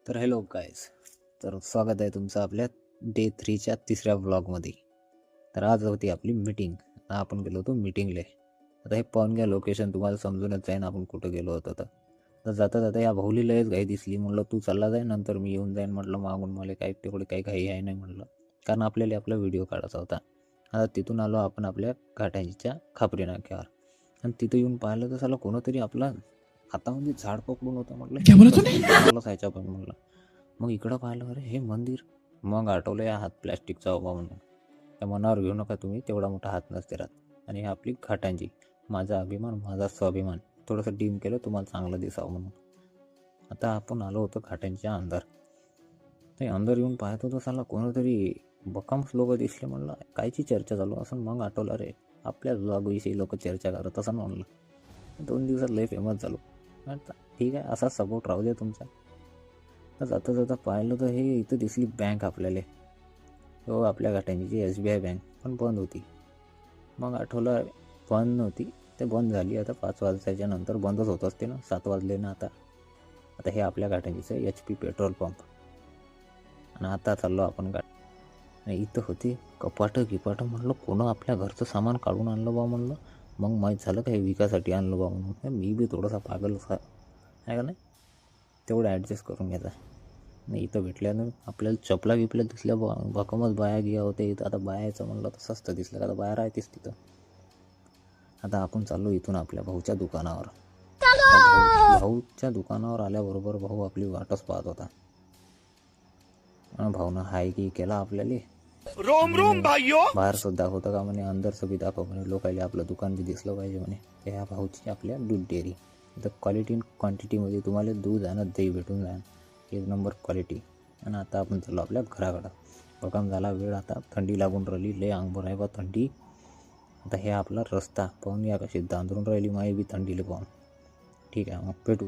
तर hello guys, तर स्वागत आहे तुमचं आपल्या डे 3च्या तिसऱ्या व्लॉगमध्ये. तर आज होती आपली मीटिंग. आता आपण गेलो होतो मीटिंगले. आता हे पाहून घ्या, लोकेशन तुम्हाला समजूनच जाईन आपण कुठं गेलो होतो. तर जाता जाता या भाऊली लयच घाई दिसली. म्हणलं तू चालला जाईन, नंतर मी येऊन जाईन. म्हटलं मागून मला काही तेवढी काही घाई आहे नाही म्हटलं, कारण आपल्याला आपला व्हिडिओ काढायचा होता. आता तिथून आलो आपण आपल्या घाटांच्या खापरी नाक्यावर, आणि तिथं येऊन पाहिलं तर साला कोणतरी आपला हातामध्ये झाड पकडून होतं. म्हटलं सायच्या पण म्हणलं. मग इकडं पाहिलं, अरे हे मंदिर. मग आठवलं या हात प्लॅस्टिकचा उभा म्हणून. त्या मनावर घेऊ नका तुम्ही, तेवढा मोठा हात नसते राहत. आणि हे आपली घाटांची, माझा अभिमान, माझा स्वाभिमान. थोडंसं डीम केलं तुम्हाला चांगलं दिसावं म्हणून. आता आपण आलो होतो घाटांच्या अंदर. ते अंदर येऊन पाहतो तर साला कोणतरी बकाम्स लोक दिसले. म्हणलं कायची चर्चा चालू असं. मग आठवलं, अरे आपल्या ब्लॉगविषयी लोक चर्चा करत असं म्हणलं. 2 दिवसात लय फेमस झालो. आता ठीक आहे, असा सपोर्ट राहू दे तुमचा. तर जाता जाता पाहिलं तर हे इथं दिसली बँक आपल्याला. हो, आपल्या घाटांची SBI बँक पण बंद होती. मग आठवलं बंद नव्हती, ते बंद झाली. आता 5 वाजताच्या नंतर बंदच होत असते ना, 7 वाजले ना आता. आता हे आपल्या घाटांचीचं HP पेट्रोल पंप. आणि आता चाललो आपण आणि इथं होती कपाटं गिपाटं. म्हणलं कोणं आपल्या घरचं सामान काढून आणलं बा म्हणलं. मग माहीत झालं का हे विकासाठी आणलं बा म्हणून. मी बी थोडासा पागल आहे का नाही, तेवढं ॲडजस्ट करून घ्यायचा. नाही इथं भेटल्यानं आपल्याला चपला गिपल्या दिसल्या, भकमच बाया गिया होते इथं. आता बायाचं म्हणलं तर स्वस्त दिसलं का, आता बाया राहतेच तिथं. आता आपण चाललो इथून आपल्या भाऊच्या दुकानावर. भाऊच्या दुकानावर आल्याबरोबर भाऊ आपली वाटच पाहत होता. भाऊनं हाय की केला आपल्याला. रोम रोम भाइयों. बाहेर सुद्धा होतं का म्हणे, अंदरचं बी दाखव म्हणे, लोकायला आपलं दुकान बी दिसलं पाहिजे म्हणे. ह्या भाऊची आपल्या दूध डेअरी. इथं क्वालिटी अँड क्वांटिटीमध्ये तुम्हाला दूध आणि दही भेटून जाईल, 1 नंबर क्वालिटी. आणि आता आपण चाललो आपल्या घराकडं. बघाम झाला वेळ, आता थंडी लागून राहिली, लय अंगभर आहे बा थंडी. आता हे आपला रस्ता पाहून या, कशी दांदरून राहिली माई बी थंडीला पाहून. ठीक आहे, मग भेटू.